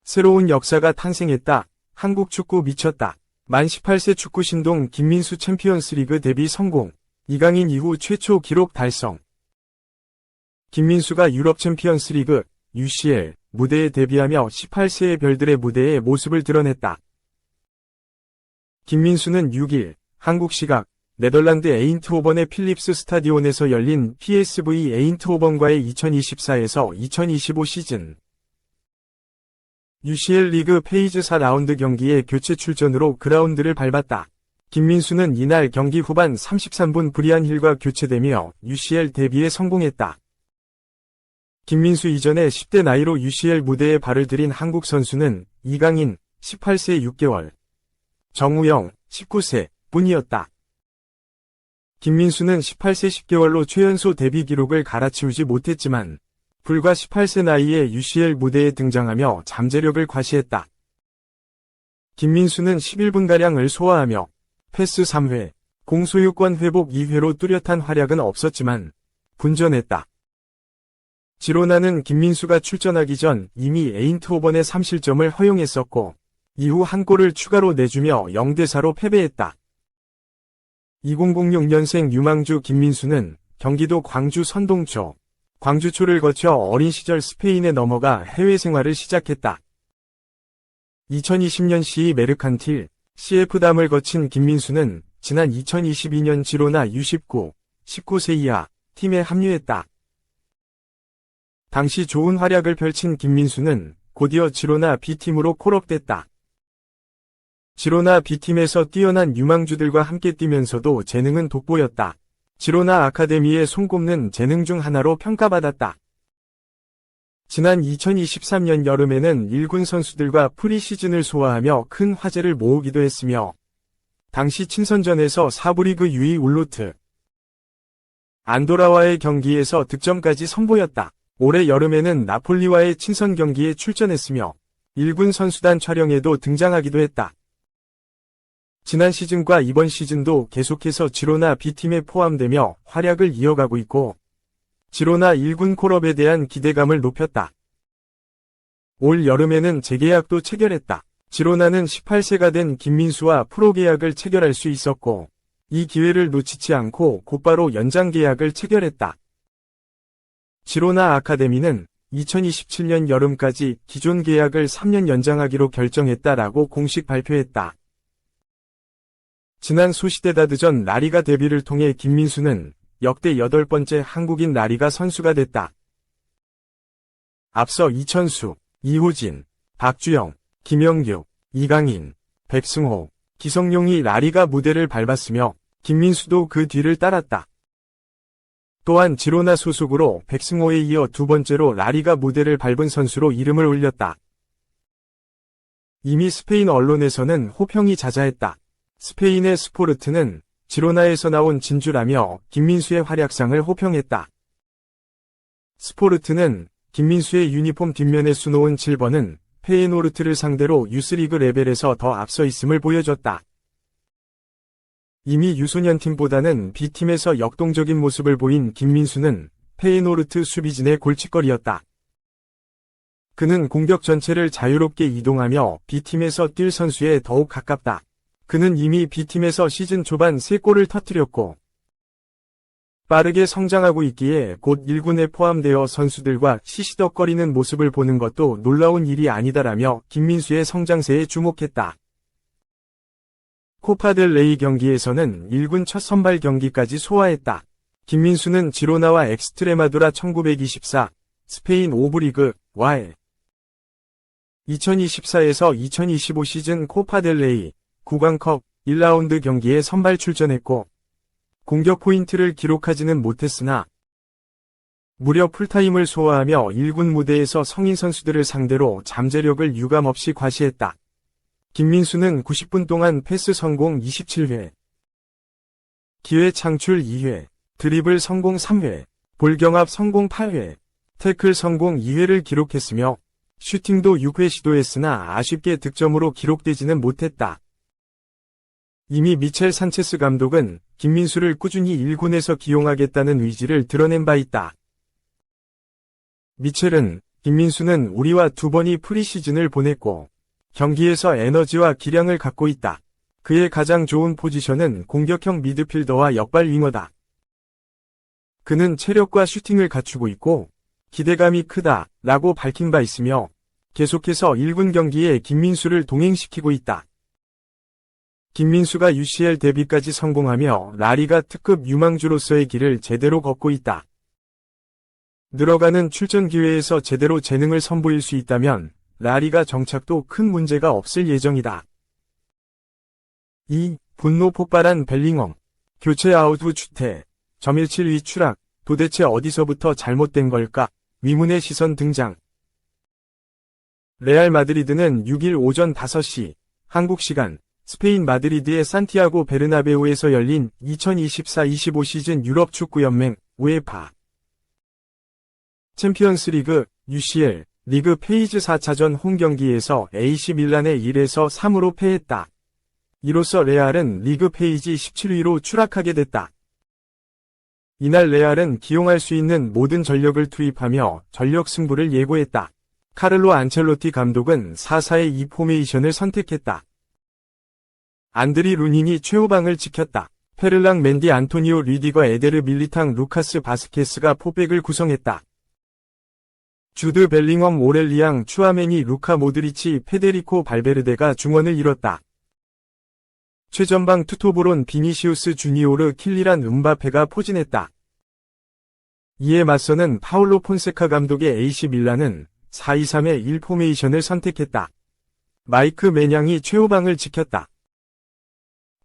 새로운 역사가 탄생했다. 한국 축구 미쳤다. 만 18세 축구 신동 김민수 챔피언스리그 데뷔 성공. 이강인 이후 최초 기록 달성. 김민수가 유럽 챔피언스리그 UCL 무대에 데뷔하며 18세의 별들의 무대에 모습을 드러냈다. 김민수는 6일 한국 시각 네덜란드 에인트호번의 필립스 스타디온에서 열린 PSV 에인트호번과의 2024에서 2025 시즌 UCL 리그 페이즈 4라운드 경기에 교체 출전으로 그라운드를 밟았다. 김민수는 이날 경기 후반 33분 브리안 힐과 교체되며 UCL 데뷔에 성공했다. 김민수 이전에 10대 나이로 UCL 무대에 발을 들인 한국 선수는 이강인 18세 6개월, 정우영 19세 뿐이었다. 김민수는 18세 10개월로 최연소 데뷔 기록을 갈아치우지 못했지만 불과 18세 나이에 UCL 무대에 등장하며 잠재력을 과시했다. 김민수는 11분가량을 소화하며 패스 3회, 공소유권 회복 2회로 뚜렷한 활약은 없었지만 분전했다. 지로나는 김민수가 출전하기 전 이미 에인트호번의 3실점을 허용했었고 이후 한 골을 추가로 내주며 0대4로 패배했다. 2006년생 유망주 김민수는 경기도 광주 선동초, 광주초를 거쳐 어린 시절 스페인에 넘어가 해외 생활을 시작했다. 2020년 시이 메르칸틸, CF담을 거친 김민수는 지난 2022년 지로나 U19, 19세 이하 팀에 합류했다. 당시 좋은 활약을 펼친 김민수는 곧이어 지로나 B팀으로 콜업됐다. 지로나 B팀에서 뛰어난 유망주들과 함께 뛰면서도 재능은 돋보였다. 지로나 아카데미에 손꼽는 재능 중 하나로 평가받았다. 지난 2023년 여름에는 1군 선수들과 프리시즌을 소화하며 큰 화제를 모으기도 했으며 당시 친선전에서 4부 리그 유이 울루트 안도라와의 경기에서 득점까지 선보였다. 올해 여름에는 나폴리와의 친선 경기에 출전했으며 1군 선수단 촬영에도 등장하기도 했다. 지난 시즌과 이번 시즌도 계속해서 지로나 B팀에 포함되며 활약을 이어가고 있고 지로나 1군 콜업에 대한 기대감을 높였다. 올 여름에는 재계약도 체결했다. 지로나는 18세가 된 김민수와 프로 계약을 체결할 수 있었고 이 기회를 놓치지 않고 곧바로 연장 계약을 체결했다. 지로나 아카데미는 2027년 여름까지 기존 계약을 3년 연장하기로 결정했다라고 공식 발표했다. 지난 소시데다드전 라리가 데뷔를 통해 김민수는 역대 8번째 한국인 라리가 선수가 됐다. 앞서 이천수, 이호진, 박주영, 김영규, 이강인, 백승호, 기성용이 라리가 무대를 밟았으며 김민수도 그 뒤를 따랐다. 또한 지로나 소속으로 백승호에 이어 두 번째로 라리가 무대를 밟은 선수로 이름을 올렸다. 이미 스페인 언론에서는 호평이 자자했다. 스페인의 스포르트는 지로나에서 나온 진주라며 김민수의 활약상을 호평했다. 스포르트는 김민수의 유니폼 뒷면에 수놓은 7번은 페예노르트를 상대로 유스리그 레벨에서 더 앞서 있음을 보여줬다. 이미 유소년팀보다는 B팀에서 역동적인 모습을 보인 김민수는 페예노르트 수비진의 골칫거리였다. 그는 공격 전체를 자유롭게 이동하며 B팀에서 뛸 선수에 더욱 가깝다. 그는 이미 B팀에서 시즌 초반 3골을 터뜨렸고 빠르게 성장하고 있기에 곧 1군에 포함되어 선수들과 시시덕거리는 모습을 보는 것도 놀라운 일이 아니다라며 김민수의 성장세에 주목했다. 코파델레이 경기에서는 1군 첫 선발 경기까지 소화했다. 김민수는 지로나와 엑스트레마두라 1924 스페인 5부 리그 와에 2024에서 2025 시즌 코파델레이 구강컵 1라운드 경기에 선발 출전했고 공격 포인트를 기록하지는 못했으나 무려 풀타임을 소화하며 1군 무대에서 성인 선수들을 상대로 잠재력을 유감없이 과시했다. 김민수는 90분 동안 패스 성공 27회, 기회 창출 2회, 드리블 성공 3회, 볼 경합 성공 8회, 태클 성공 2회를 기록했으며 슈팅도 6회 시도했으나 아쉽게 득점으로 기록되지는 못했다. 이미 미첼 산체스 감독은 김민수를 꾸준히 1군에서 기용하겠다는 의지를 드러낸 바 있다. 미첼은 김민수는 우리와 2번이 프리시즌을 보냈고 경기에서 에너지와 기량을 갖고 있다. 그의 가장 좋은 포지션은 공격형 미드필더와 역발 윙어다. 그는 체력과 슈팅을 갖추고 있고 기대감이 크다 라고 밝힌 바 있으며 계속해서 1군 경기에 김민수를 동행시키고 있다. 김민수가 UCL 데뷔까지 성공하며 라리가 특급 유망주로서의 길을 제대로 걷고 있다. 늘어가는 출전 기회에서 제대로 재능을 선보일 수 있다면 라리가 정착도 큰 문제가 없을 예정이다. 2. 분노 폭발한 벨링엄. 교체 아웃 후 추태. 점일치위 추락. 도대체 어디서부터 잘못된 걸까? 위문의 시선 등장. 레알 마드리드는 6일 오전 5시 한국 시간 스페인 마드리드의 산티아고 베르나베우에서 열린 2024-25 시즌 유럽 축구연맹 우에파 챔피언스 리그 UCL 리그 페이즈 4차전 홈경기에서 AC 밀란에 1에서 3으로 패했다. 이로써 레알은 리그 페이지 17위로 추락하게 됐다. 이날 레알은 기용할 수 있는 모든 전력을 투입하며 전력 승부를 예고했다. 카를로 안첼로티 감독은 4-4-2 포메이션을 선택했다. 안드리 루닌이 최후방을 지켰다. 페를랑 맨디 안토니오 리디거 에데르 밀리탕 루카스 바스케스가 포백을 구성했다. 주드 벨링엄 오렐리앙 추아메니 루카 모드리치 페데리코 발베르데가 중원을 이뤘다. 최전방 투토브론 비니시우스 주니오르 킬리란 음바페가 포진했다. 이에 맞서는 파울로 폰세카 감독의 AC 밀란은 4-2-3-1 포메이션을 선택했다. 마이크 매냥이 최후방을 지켰다.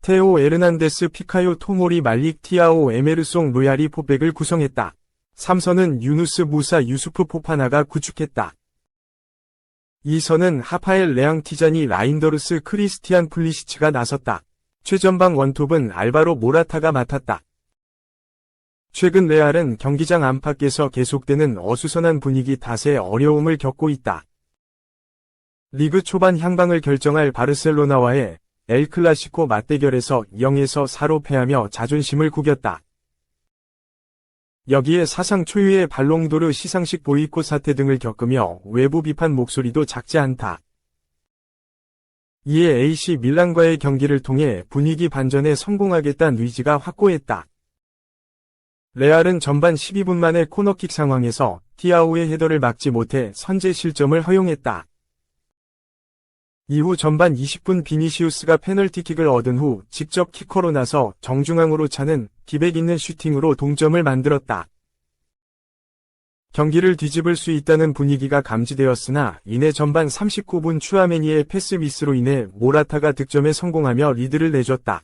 테오 에르난데스 피카요 토모리 말릭 티아오 에메르송 로얄이 포백을 구성했다. 3선은 유누스 무사 유수프 포파나가 구축했다. 2선은 하파엘 레앙티자니 라인더르스 크리스티안 플리시츠가 나섰다. 최전방 원톱은 알바로 모라타가 맡았다. 최근 레알은 경기장 안팎에서 계속되는 어수선한 분위기 탓에 어려움을 겪고 있다. 리그 초반 향방을 결정할 바르셀로나와의 엘 클라시코 맞대결에서 0에서 4로 패하며 자존심을 구겼다. 여기에 사상 초유의 발롱도르 시상식 보이콧 사태 등을 겪으며 외부 비판 목소리도 작지 않다. 이에 AC 밀란과의 경기를 통해 분위기 반전에 성공하겠다는 의지가 확고했다. 레알은 전반 12분 만에 코너킥 상황에서 티아오의 헤더를 막지 못해 선제 실점을 허용했다. 이후 전반 20분 비니시우스가 페널티킥을 얻은 후 직접 키커로 나서 정중앙으로 차는 기백 있는 슈팅으로 동점을 만들었다. 경기를 뒤집을 수 있다는 분위기가 감지되었으나 이내 전반 39분 추아메니의 패스 미스로 인해 모라타가 득점에 성공하며 리드를 내줬다.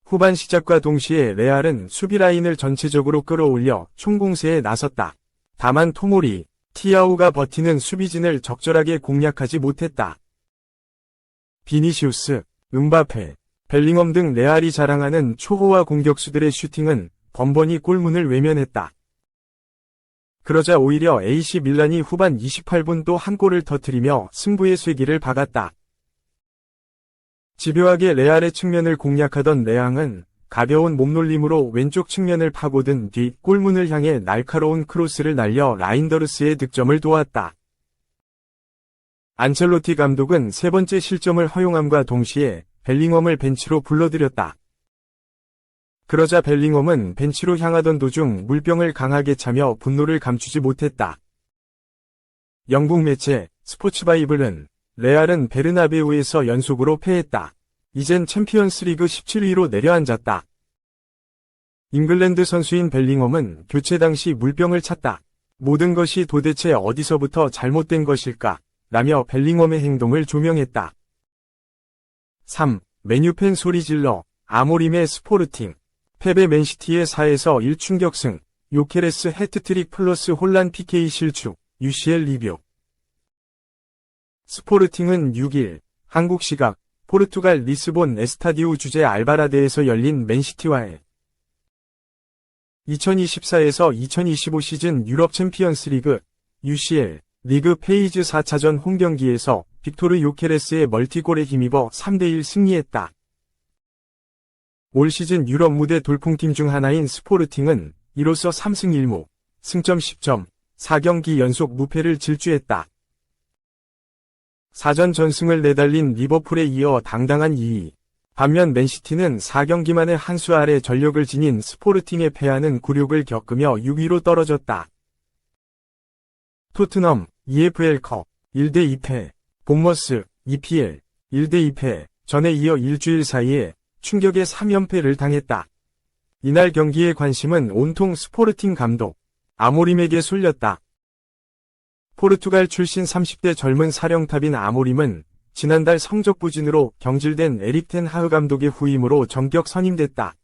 후반 시작과 동시에 레알은 수비 라인을 전체적으로 끌어올려 총공세에 나섰다. 다만 토모리, 티아오가 버티는 수비진을 적절하게 공략하지 못했다. 비니시우스, 음바페, 벨링엄 등 레알이 자랑하는 초호화 공격수들의 슈팅은 번번이 골문을 외면했다. 그러자 오히려 AC 밀란이 후반 28분 또 한 골을 터뜨리며 승부의 쇠기를 박았다. 집요하게 레알의 측면을 공략하던 레앙은 가벼운 몸놀림으로 왼쪽 측면을 파고든 뒤 골문을 향해 날카로운 크로스를 날려 라인더르스의 득점을 도왔다. 안첼로티 감독은 세 번째 실점을 허용함과 동시에 벨링엄을 벤치로 불러들였다. 그러자 벨링엄은 벤치로 향하던 도중 물병을 강하게 차며 분노를 감추지 못했다. 영국 매체 스포츠바이블은 레알은 베르나베우에서 연속으로 패했다. 이젠 챔피언스리그 17위로 내려앉았다. 잉글랜드 선수인 벨링엄은 교체 당시 물병을 찼다. 모든 것이 도대체 어디서부터 잘못된 것일까? 라며 벨링엄의 행동을 조명했다. 3. 메뉴팬 소리 질러 아모림의 스포르팅 패배 맨시티의 4에서 1 충격승 요케레스 해트트릭 플러스 혼란 PK 실축 UCL 리뷰 스포르팅은 6일 한국 시각 포르투갈 리스본 에스타디우 주제 알바라데에서 열린 맨시티와의 2024에서 2025 시즌 유럽 챔피언스 리그 UCL 리그 페이즈 4차전 홈경기에서 빅토르 요케레스의 멀티골에 힘입어 3대1 승리했다. 올 시즌 유럽 무대 돌풍팀 중 하나인 스포르팅은 이로써 3승 1무, 승점 10점, 4경기 연속 무패를 질주했다. 4전 전승을 내달린 리버풀에 이어 당당한 2위. 반면 맨시티는 4경기 만에 한 수 아래 전력을 지닌 스포르팅에 패하는 굴욕을 겪으며 6위로 떨어졌다. 토트넘, EFL컵, 1대 2패, 본머스, EPL, 1대 2패, 전에 이어 일주일 사이에 충격의 3연패를 당했다. 이날 경기의 관심은 온통 스포르팅 감독, 아모림에게 쏠렸다. 포르투갈 출신 30대 젊은 사령탑인 아모림은 지난달 성적 부진으로 경질된 에릭 텐 하흐 감독의 후임으로 전격 선임됐다.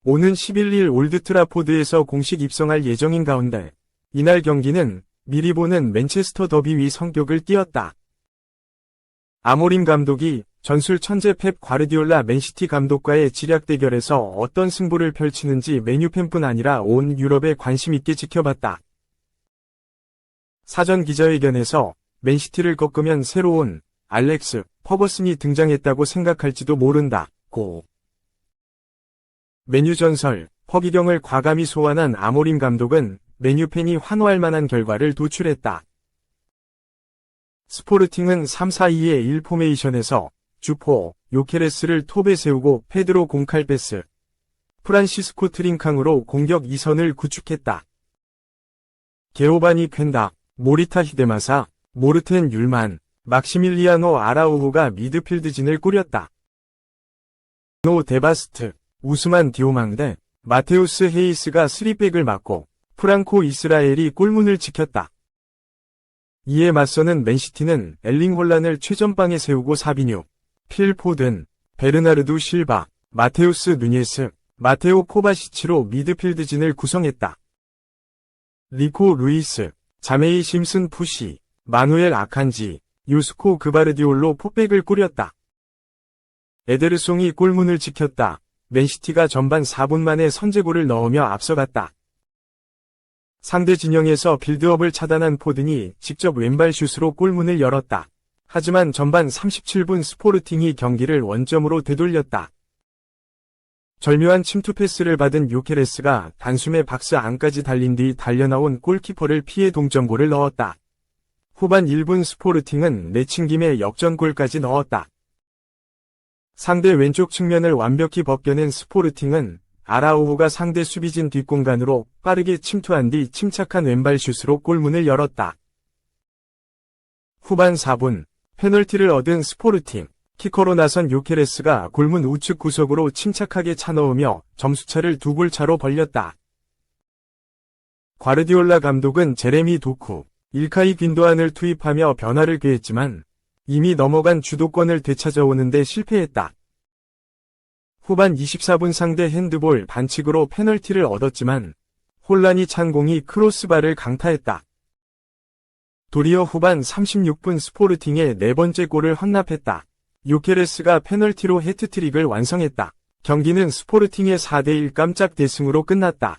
오는 11일 올드트라포드에서 공식 입성할 예정인 가운데 이날 경기는 미리 보는 맨체스터 더비 위 성격을 띄었다. 아모림 감독이 전술 천재 펩 과르디올라 맨시티 감독과의 지략 대결에서 어떤 승부를 펼치는지 메뉴 팬뿐 아니라 온 유럽에 관심 있게 지켜봤다. 사전 기자회견에서 맨시티를 꺾으면 새로운 알렉스 퍼거슨이 등장했다고 생각할지도 모른다. 고. 메뉴 전설 허기경을 과감히 소환한 아모림 감독은 메뉴 팬이 환호할 만한 결과를 도출했다. 스포르팅은 3-4-2의 1 포메이션에서 주포, 요케레스를 톱에 세우고 페드로 공칼베스, 프란시스코 트링캉으로 공격 2선을 구축했다. 게오바니 퀸다, 모리타 히데마사, 모르텐 율만, 막시밀리아노 아라우호가 미드필드진을 꾸렸다. 노 데바스트, 우스만 디오망데, 마테우스 헤이스가 3백을 맡고 프랑코 이스라엘이 골문을 지켰다. 이에 맞서는 맨시티는 엘링 홀란을 최전방에 세우고 사비뉴, 필 포든, 베르나르두 실바, 마테우스 누니에스, 마테오 코바시치로 미드필드진을 구성했다. 리코 루이스, 자메이 심슨 푸시, 마누엘 아칸지, 유스코 그바르디올로 포백을 꾸렸다. 에데르송이 골문을 지켰다. 맨시티가 전반 4분 만에 선제골을 넣으며 앞서갔다. 상대 진영에서 빌드업을 차단한 포든이 직접 왼발 슛으로 골문을 열었다. 하지만 전반 37분 스포르팅이 경기를 원점으로 되돌렸다. 절묘한 침투 패스를 받은 요케레스가 단숨에 박스 안까지 달린 뒤 달려나온 골키퍼를 피해 동점골을 넣었다. 후반 1분 스포르팅은 내친김에 역전골까지 넣었다. 상대 왼쪽 측면을 완벽히 벗겨낸 스포르팅은 아라우호가 상대 수비진 뒷공간으로 빠르게 침투한 뒤 침착한 왼발 슛으로 골문을 열었다. 후반 4분, 페널티를 얻은 스포르팅, 키커로 나선 요케레스가 골문 우측 구석으로 침착하게 차넣으며 점수차를 2골 차로 벌렸다. 과르디올라 감독은 제레미 도쿠, 일카이 빈도안을 투입하며 변화를 꾀했지만 이미 넘어간 주도권을 되찾아오는 데 실패했다. 후반 24분 상대 핸드볼 반칙으로 페널티를 얻었지만 혼란이 찬 공이 크로스바를 강타했다. 도리어 후반 36분 스포르팅의 네 번째 골을 헌납했다. 요케레스가 페널티로 해트트릭을 완성했다. 경기는 스포르팅의 4대1 깜짝 대승으로 끝났다.